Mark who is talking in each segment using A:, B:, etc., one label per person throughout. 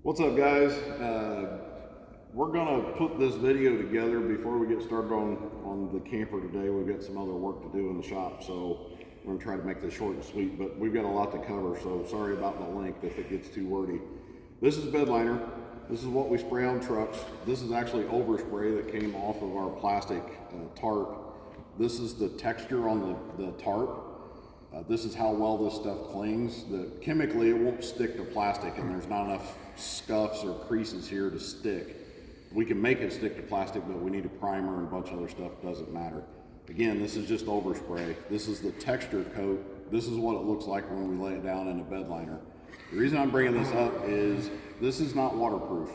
A: What's up, guys? We're gonna put this video together before we get started on the camper today. We've got some other work to do in the shop, so we're gonna try to make this short and sweet, but we've got a lot to cover, so sorry about the length if it gets too wordy. This is bed liner. This is what we spray on trucks. This is actually overspray that came off of our plastic tarp. This is the texture on the tarp. This is how well this stuff clings. Chemically, it won't stick to plastic, and there's not enough scuffs or creases here to stick. We can make it stick to plastic, but we need a primer and a bunch of other stuff. Doesn't matter. Again, this is just overspray. This is the texture coat. This is what it looks like when we lay it down in a bed liner. The reason I'm bringing this up is this is not waterproof.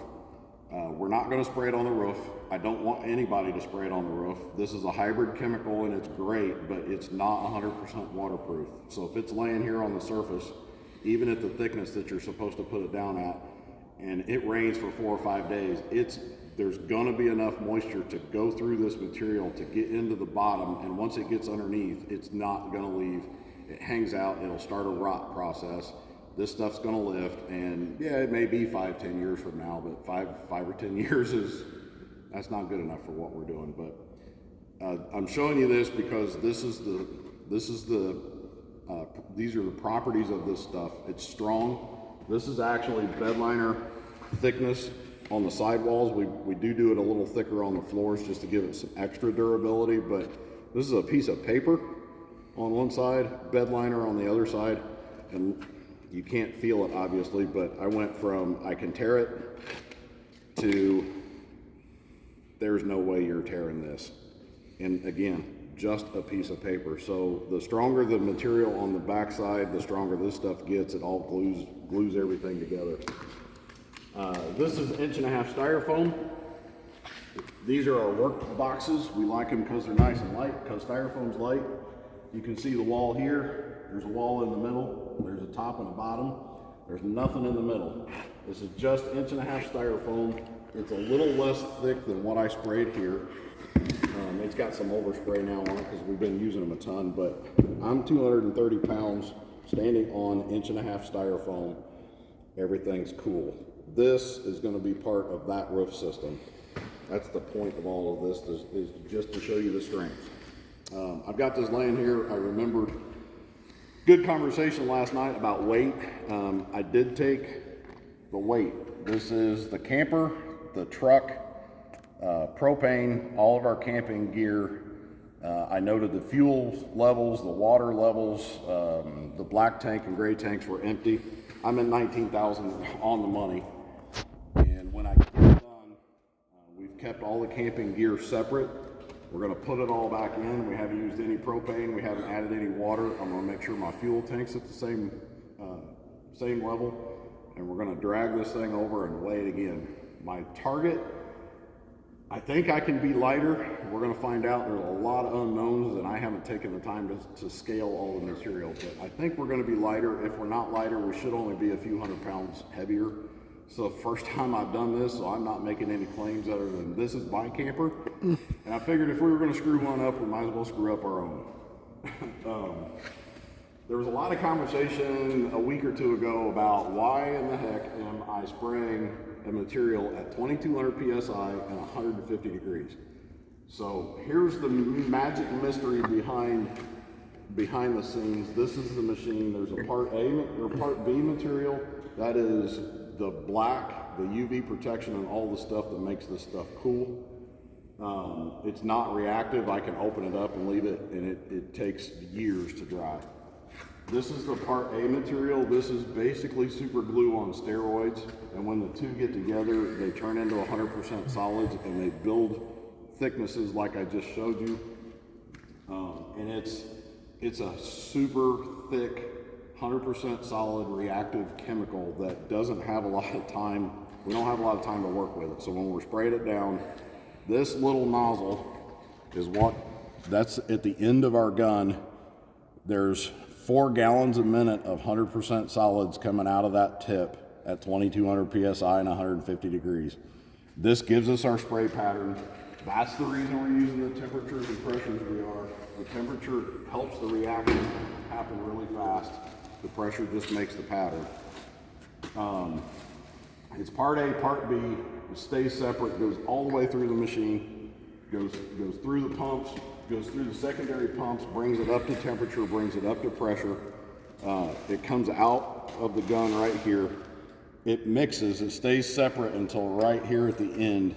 A: We're not going to spray it on the roof. I don't want anybody to spray it on the roof. This is a hybrid chemical and it's great, but it's not 100% waterproof. So if it's laying here on the surface, even at the thickness that you're supposed to put it down at, and it rains for 4 or 5 days, there's going to be enough moisture to go through this material to get into the bottom, and once it gets underneath, it's not going to leave. It hangs out, it'll start a rot process. This stuff's gonna lift, and yeah, it may be 5-10 years from now, but five or 10 years that's not good enough for what we're doing. But I'm showing you this because these are the properties of this stuff. It's strong. This is actually bed liner thickness on the sidewalls. We do it a little thicker on the floors just to give it some extra durability, but this is a piece of paper on one side, bed liner on the other side, and you can't feel it obviously, but I went from I can tear it to there's no way you're tearing this. And again, just a piece of paper. So the stronger the material on the backside, the stronger this stuff gets. It all glues everything together. This is 1.5" styrofoam. These are our work boxes. We like them because they're nice and light, because styrofoam's light. You can see the wall here. There's a wall in the middle. There's a top and a bottom. There's nothing in the middle. This is just 1.5" styrofoam. It's a little less thick than what I sprayed here. It's got some overspray now on it because we've been using them a ton, but I'm 230 pounds standing on 1.5" styrofoam. Everything's cool. This is going to be part of that roof system. That's the point of all of this, is just to show you the strength. I've got this laying here. I remembered good conversation last night about weight. I did take the weight. This is the camper, the truck, propane, all of our camping gear. I noted the fuel levels, the water levels, the black tank and gray tanks were empty. I'm at 19,000 on the money. And when I get done, we've kept all the camping gear separate. We're going to put it all back in. We haven't used any propane. We haven't added any water. I'm going to make sure my fuel tank's at the same level. And we're going to drag this thing over and weigh it again. My target, I think I can be lighter. We're going to find out. There's a lot of unknowns, and I haven't taken the time to scale all the material. But I think we're going to be lighter. If we're not lighter, we should only be a few 100 pounds heavier. So first time I've done this, so I'm not making any claims other than this is my camper. And I figured if we were going to screw one up, we might as well screw up our own. There was a lot of conversation a week or two ago about why in the heck am I spraying a material at 2200 PSI and 150 degrees. So here's the magic mystery behind the scenes. This is the machine. There's a part A or part B material. That is the black, the UV protection, and all the stuff that makes this stuff cool. It's not reactive. I can open it up and leave it, and it takes years to dry. This is the part A material. This is basically super glue on steroids, and when the two get together, they turn into 100% solids, and they build thicknesses like I just showed you. And it's a super thick, 100% solid reactive chemical that doesn't have a lot of time. We don't have a lot of time to work with it. So when we're spraying it down, this little nozzle is that's at the end of our gun. There's 4 gallons a minute of 100% solids coming out of that tip at 2200 PSI and 150 degrees. This gives us our spray pattern. That's the reason we're using the temperatures and pressures we are. The temperature helps the reaction happen really fast. The pressure just makes the pattern. It's part A, part B. It stays separate, goes all the way through the machine, goes through the pumps, goes through the secondary pumps, brings it up to temperature, brings it up to pressure. It comes out of the gun right here. It mixes, it stays separate until right here at the end.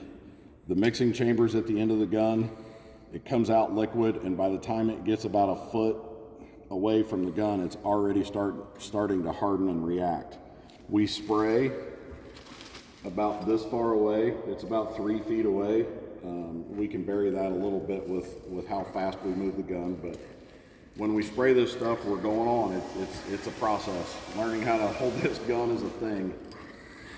A: The mixing chamber's at the end of the gun. It comes out liquid, and by the time it gets about a foot away from the gun, it's already starting to harden and react. We spray about this far away. It's about 3 feet away. We can vary that a little bit with how fast we move the gun, but when we spray this stuff, we're going on. It's a process. Learning how to hold this gun is a thing.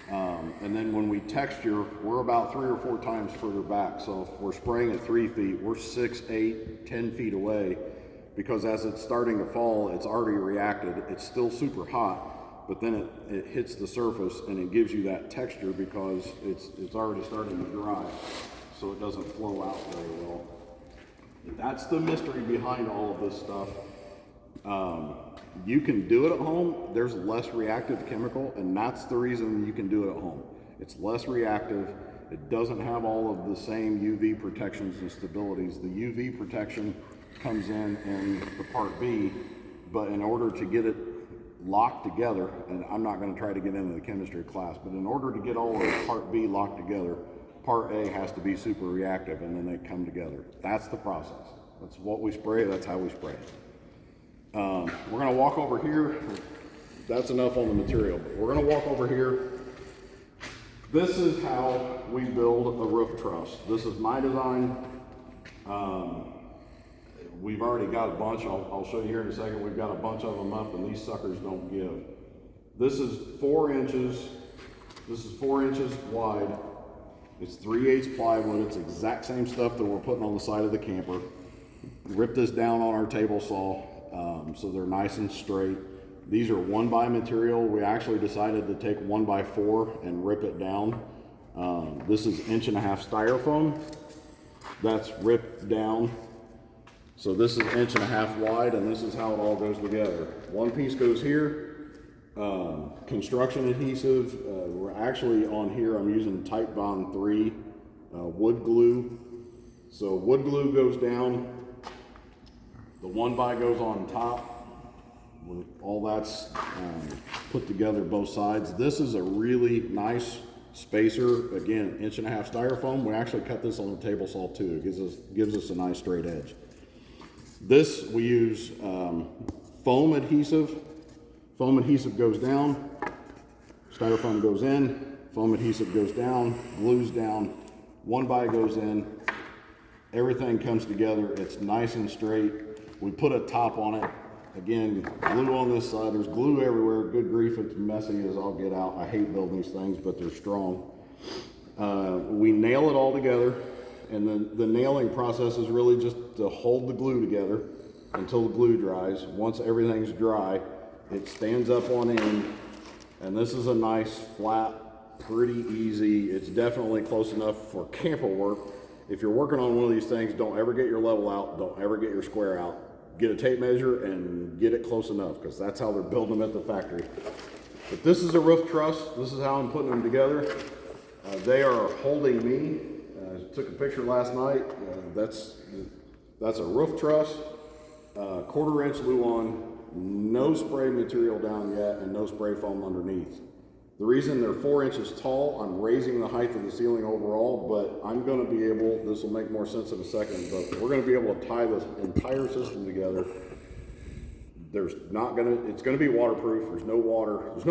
A: And then when we texture, we're about 3 or 4 times further back. So if we're spraying at 3 feet, we're 6, 8, 10 feet away, because as it's starting to fall, it's already reacted. It's still super hot, but then it hits the surface and it gives you that texture because it's already starting to dry, so it doesn't flow out very well. That's the mystery behind all of this stuff. You can do it at home. There's less reactive chemical, and that's the reason you can do it at home. It's less reactive. It doesn't have all of the same UV protections and stabilities. The UV protection comes in the part B, but in order to get it locked together, and I'm not going to try to get into the chemistry class, but in order to get all of part B locked together, part A has to be super reactive, and then they come together. That's the process. That's what we spray. That's how we spray it. We're going to walk over here. That's enough on the material, but we're going to walk over here. This is how we build a roof truss. This is my design. We've already got a bunch. I'll show you here in a second. We've got a bunch of them up, and these suckers don't give. This is 4 inches. This is 4 inches wide. It's 3/8 plywood. It's the exact same stuff that we're putting on the side of the camper. Rip this down on our table saw, so they're nice and straight. These are 1x material. We actually decided to take 1x4 and rip it down. This is 1.5 inch styrofoam. That's ripped down. So this is 1.5 inch wide, and this is how it all goes together. One piece goes here. Construction adhesive. We're actually on here, I'm using Type Bond 3 wood glue. So wood glue goes down. The 1x goes on top. All that's put together both sides. This is a really nice spacer. Again, 1.5 inch styrofoam. We actually cut this on the table saw too. It gives us a nice straight edge. This we use foam adhesive. Foam adhesive goes down, styrofoam goes in, foam adhesive goes down, glues down, 1x goes in, everything comes together. It's nice and straight. We put a top on it. Again, glue on this side. There's glue everywhere. Good grief, it's messy as all get out. I hate building these things, but they're strong. We nail it all together, and the nailing process is really just to hold the glue together until the glue dries. Once everything's dry, it stands up on end, and this is a nice, flat, pretty easy. It's definitely close enough for camper work. If you're working on one of these things, don't ever get your level out. Don't ever get your square out. Get a tape measure and get it close enough, because that's how they're building them at the factory. But this is a roof truss. This is how I'm putting them together. They are holding me. I took a picture last night. That's a roof truss, 1/4 inch Luan. No spray material down yet, and no spray foam underneath. The reason they're 4 inches tall, I'm raising the height of the ceiling overall, but I'm going to be able, this will make more sense in a second, but we're going to be able to tie this entire system together. It's going to be waterproof. There's no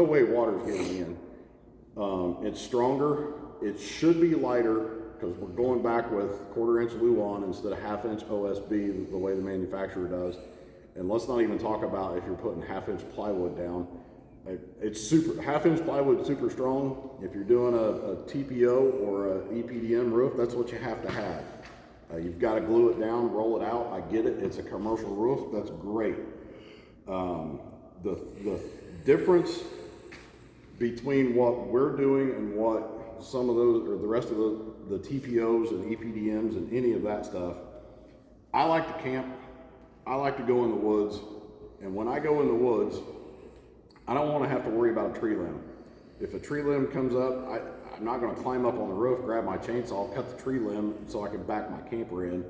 A: way water is getting in. It's stronger. It should be lighter, because we're going back with 1/4 inch Luan instead of 1/2 inch OSB, the way the manufacturer does. And let's not even talk about if you're putting 1/2 inch plywood down. It's 1/2 inch plywood, super strong. If you're doing a TPO or a EPDM roof, that's what you have to have. You've got to glue it down, roll it out. I get it. It's a commercial roof. That's great. The difference between what we're doing and what some of those, or the rest of the TPOs and EPDMs and any of that stuff, I like to camp. I like to go in the woods, and when I go in the woods, I don't want to have to worry about a tree limb. If a tree limb comes up, I'm not going to climb up on the roof, grab my chainsaw, cut the tree limb so I can back my camper in.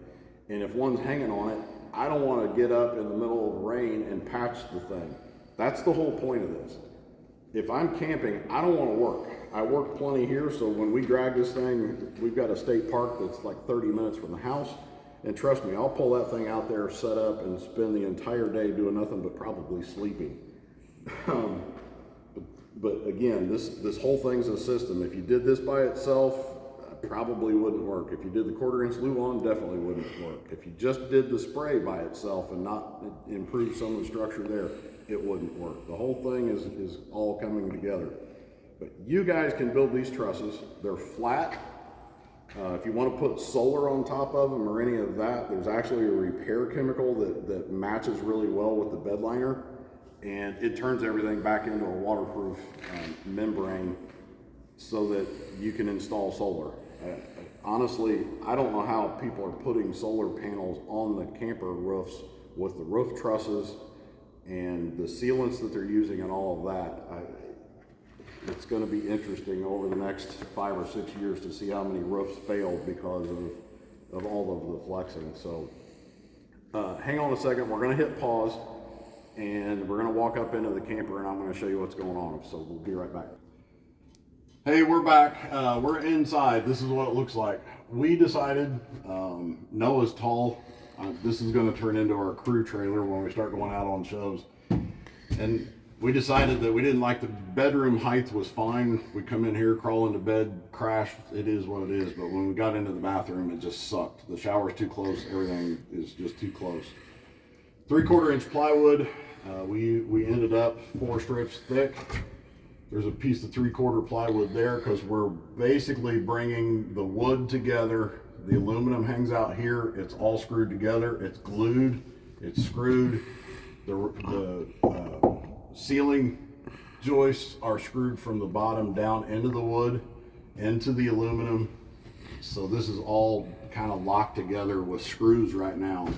A: And if one's hanging on it, I don't want to get up in the middle of the rain and patch the thing. That's the whole point of this. If I'm camping, I don't want to work. I work plenty here, so when we drag this thing, we've got a state park that's like 30 minutes from the house. And trust me, I'll pull that thing out there, set up, and spend the entire day doing nothing but probably sleeping. But again, this whole thing's a system. If you did this by itself, probably wouldn't work. If you did the 1/4 inch Luan, definitely wouldn't work. If you just did the spray by itself and not improve some of the structure there, it wouldn't work. The whole thing is all coming together. But you guys can build these trusses. They're flat. If you want to put solar on top of them or any of that, there's actually a repair chemical that matches really well with the bed liner, and it turns everything back into a waterproof membrane so that you can install solar. Honestly, I don't know how people are putting solar panels on the camper roofs with the roof trusses and the sealants that they're using and all of that. It's going to be interesting over the next 5 or 6 years to see how many roofs fail because of all of the flexing. So hang on a second, we're going to hit pause and we're going to walk up into the camper and I'm going to show you what's going on. So we'll be right back. Hey, we're back. We're inside. This is what it looks like. We decided, Noah's tall. This is going to turn into our crew trailer when we start going out on shows. And we decided that we didn't like the bedroom height was fine. We come in here, crawl into bed, crash. It is what it is. But when we got into the bathroom, it just sucked. The shower's too close. Everything is just too close. 3/4 inch plywood. We ended up 4 strips thick. There's a piece of 3/4 plywood there because we're basically bringing the wood together. The aluminum hangs out here. It's all screwed together. It's glued. It's screwed. The ceiling joists are screwed from the bottom down into the wood, into the aluminum. So this is all kind of locked together with screws right now.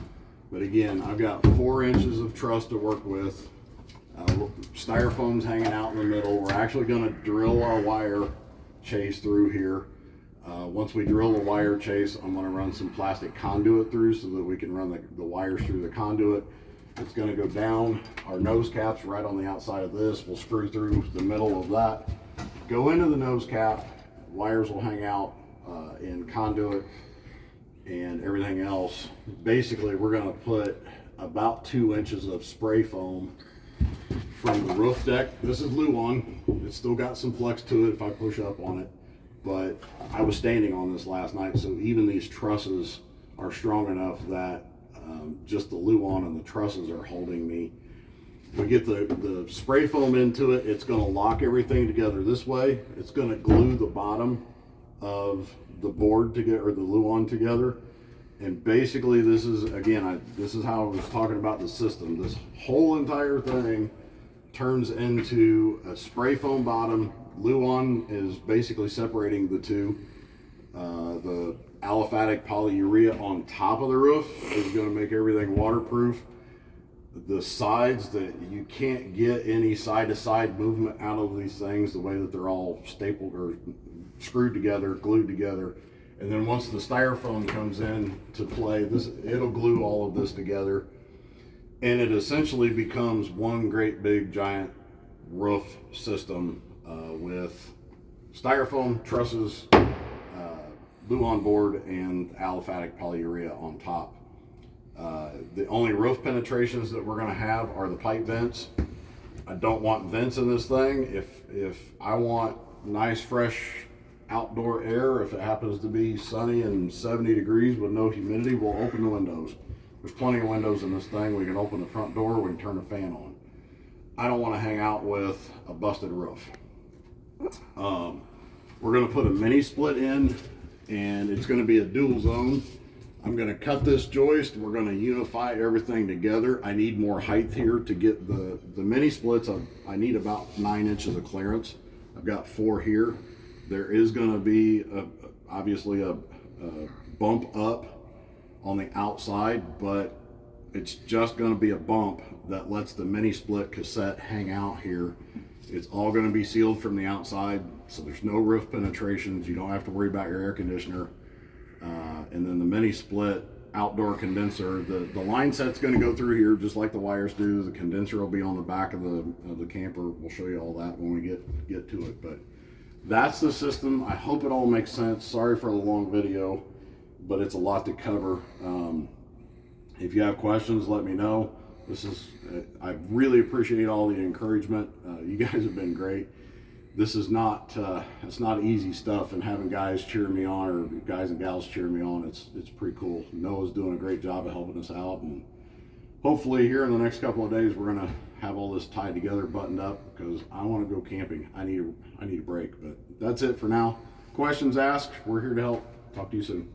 A: But again, I've got 4 inches of truss to work with. Styrofoam's hanging out in the middle. We're actually going to drill our wire chase through here. Once we drill the wire chase, I'm going to run some plastic conduit through so that we can run the wires through the conduit. It's going to go down. Our nose cap's right on the outside of this. We'll screw through the middle of that, go into the nose cap. Wires will hang out in conduit and everything else. Basically, we're going to put about 2 inches of spray foam from the roof deck. This is Luan. It's still got some flex to it if I push up on it, but I was standing on this last night, so even these trusses are strong enough that just the Luan and the trusses are holding me. We get the spray foam into it. It's going to lock everything together this way. It's going to glue the bottom of the board together, or the Luan together. And basically this is, again, this is how I was talking about the system. This whole entire thing turns into a spray foam bottom. Luan is basically separating the two. The aliphatic polyurea on top of the roof is going to make everything waterproof. The sides, that you can't get any side-to-side movement out of these things, the way that they're all stapled or screwed together, glued together. And then once the styrofoam comes in to play, it'll glue all of this together, and it essentially becomes one great big giant roof system with styrofoam, trusses, Luan board, and aliphatic polyurea on top. The only roof penetrations that we're going to have are the pipe vents. I don't want vents in this thing. If I want nice fresh outdoor air, if it happens to be sunny and 70 degrees with no humidity, we'll open the windows. There's plenty of windows in this thing. We can open the front door, we can turn the fan on. I don't want to hang out with a busted roof. We're going to put a mini split in, and it's going to be a dual zone. I'm going to cut this joist. We're going to unify everything together. I need more height here to get the mini splits. I need about 9 inches of clearance. I've got 4 here. There is going to be obviously a bump up on the outside, but it's just going to be a bump that lets the mini split cassette hang out here. It's all going to be sealed from the outside, so there's no roof penetrations. You don't have to worry about your air conditioner. And then the mini split outdoor condenser, the line set's going to go through here just like the wires do. The condenser will be on the back of the camper. We'll show you all that when we get to it. But that's the system. I hope it all makes sense. Sorry for the long video, but it's a lot to cover. If you have questions, let me know. I really appreciate all the encouragement. You guys have been great. This is not it's not easy stuff, and having guys cheer me on, or guys and gals cheer me on, it's pretty cool. Noah's doing a great job of helping us out, and hopefully here in the next couple of days we're gonna have all this tied together, buttoned up, because I want to go camping. I need a break. But that's it for now. Questions asked. We're here to help. Talk to you soon.